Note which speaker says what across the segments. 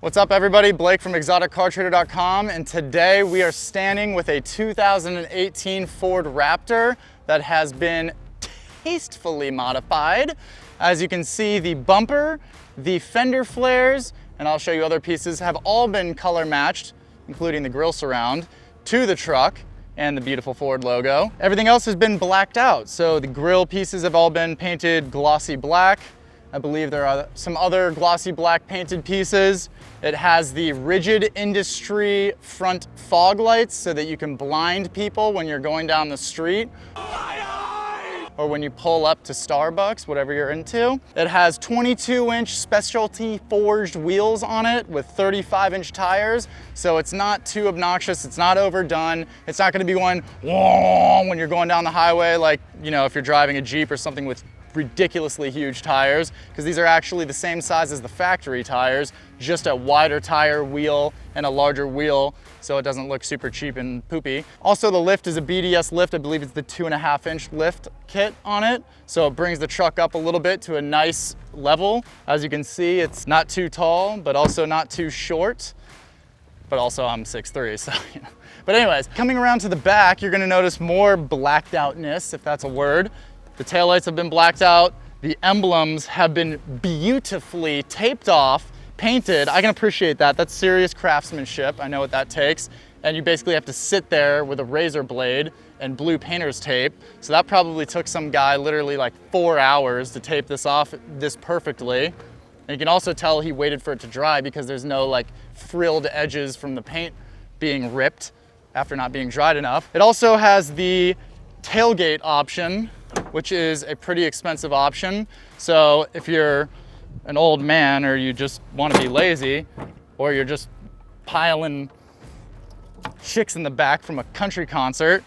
Speaker 1: What's up everybody, Blake from exoticcartrader.com, and today we are standing with a 2018 Ford Raptor that has been tastefully modified. As you can see, the bumper, the fender flares, and I'll show you other pieces, have all been color matched, including the grille surround, to the truck and the beautiful Ford logo. Everything else has been blacked out, so the grille pieces have all been painted glossy black. I believe there are some other glossy black painted pieces. It has the rigid industry front fog lights so that you can blind people when you're going down the street or when you pull up to Starbucks, whatever you're into. It has 22-inch specialty forged wheels on it with 35-inch tires, so it's not too obnoxious, it's not overdone. It's not gonna be going whoa when you're going down the highway like, you know, if you're driving a Jeep or something with ridiculously huge tires, because these are actually the same size as the factory tires, just a wider tire wheel and a larger wheel, so it doesn't look super cheap and poopy. Also, the lift is a BDS lift. I believe it's the 2.5-inch lift kit on it, so it brings the truck up a little bit to a nice level. As you can see, it's not too tall, but also not too short. But also I'm 6'3", so you know. But anyways, coming around to the back, you're gonna notice more blacked outness, if that's a word. The taillights have been blacked out. The emblems have been beautifully taped off, painted. I can appreciate that. That's serious craftsmanship. I know what that takes. And you basically have to sit there with a razor blade and blue painter's tape. So that probably took some guy literally like 4 hours to tape this off this perfectly. And you can also tell he waited for it to dry because there's no like frilled edges from the paint being ripped after not being dried enough. It also has the tailgate option, which is a pretty expensive option. So if you're an old man or you just want to be lazy, or you're just piling chicks in the back from a country concert,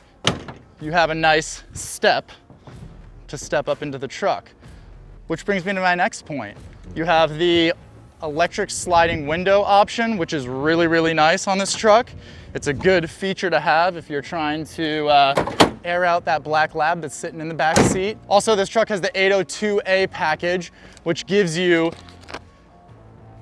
Speaker 1: you have a nice step to step up into the truck. Which brings me to my next point. You have the electric sliding window option, which is really, really nice on this truck. It's a good feature to have if you're trying to air out that black lab that's sitting in the back seat. Also, this truck has the 802A package, which gives you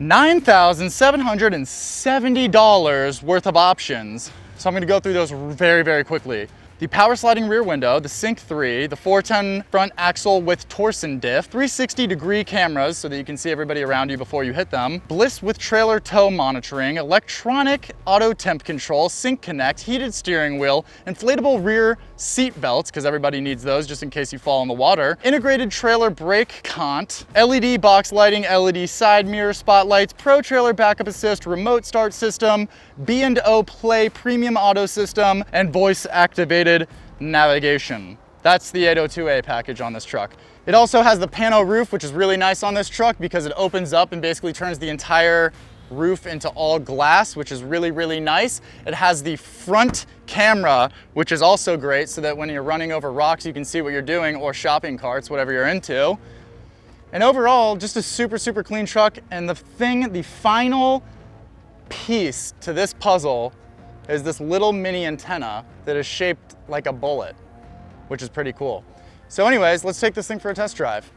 Speaker 1: $9,770 worth of options. So I'm gonna go through those very, very quickly. The power sliding rear window, the Sync 3, the 410 front axle with torsion diff, 360-degree cameras so that you can see everybody around you before you hit them, bliss with trailer tow monitoring, electronic auto temp control, sync connect, heated steering wheel, inflatable rear seat belts, because everybody needs those just in case you fall in the water, integrated trailer brake cont, LED box lighting, LED side mirror spotlights, pro trailer backup assist, remote start system, B&O Play premium auto system, and voice activated navigation. That's the 802A package on this truck. It also has the pano roof, which is really nice on this truck because it opens up and basically turns the entire roof into all glass, which is really, really nice. It has the front camera, which is also great so that when you're running over rocks, you can see what you're doing, or shopping carts, whatever you're into. And overall, just a super, super clean truck. And the final piece to this puzzle is this little mini antenna that is shaped like a bullet, which is pretty cool. So anyways, let's take this thing for a test drive.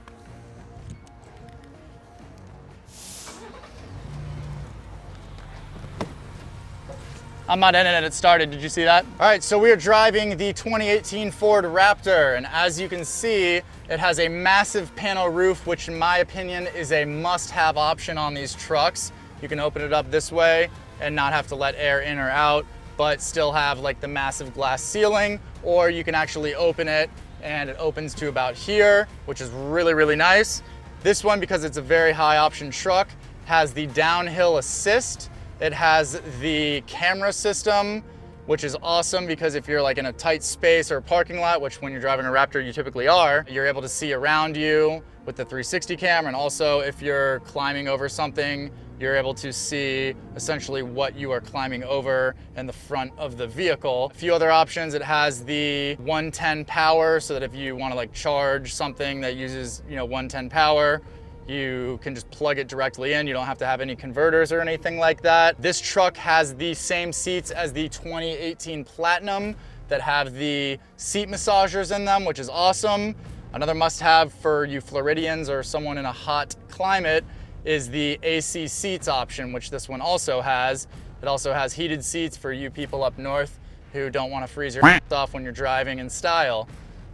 Speaker 1: I'm not in it, it started, did you see that? All right, so we are driving the 2018 Ford Raptor, and as you can see, it has a massive pano roof, which in my opinion is a must-have option on these trucks. You can open it up this way and not have to let air in or out, but still have like the massive glass ceiling, or you can actually open it and it opens to about here, which is really, really nice. This one, because it's a very high option truck, has the downhill assist. It has the camera system, which is awesome because if you're like in a tight space or a parking lot, which when you're driving a Raptor you typically are, you're able to see around you with the 360 camera, and also if you're climbing over something, you're able to see essentially what you are climbing over in the front of the vehicle. A few other options, it has the 110 power, so that if you want to like charge something that uses 110 power, you can just plug it directly in. You don't have to have any converters or anything like that. This truck has the same seats as the 2018 Platinum that have the seat massagers in them, which is awesome. Another must-have for you Floridians or someone in a hot climate is the AC seats option, which this one also has. It also has heated seats for you people up north who don't want to freeze your off when you're driving in style.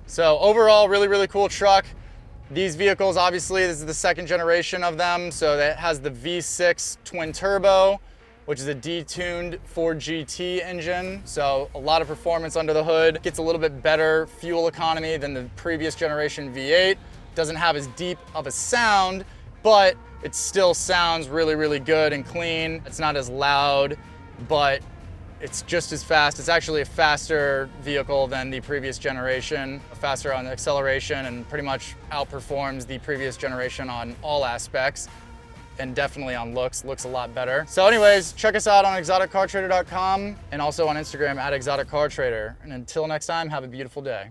Speaker 1: So overall, really, really cool truck. These vehicles, obviously, this is the second generation of them. So that has the V6 twin turbo, which is a detuned Ford GT engine. So a lot of performance under the hood. Gets a little bit better fuel economy than the previous generation V8. Doesn't have as deep of a sound, but it still sounds really, really good and clean. It's not as loud, but it's just as fast. It's actually a faster vehicle than the previous generation, faster on acceleration, and pretty much outperforms the previous generation on all aspects, and definitely on looks a lot better. So anyways, check us out on exoticcartrader.com and also on Instagram at exoticcartrader. And until next time, have a beautiful day.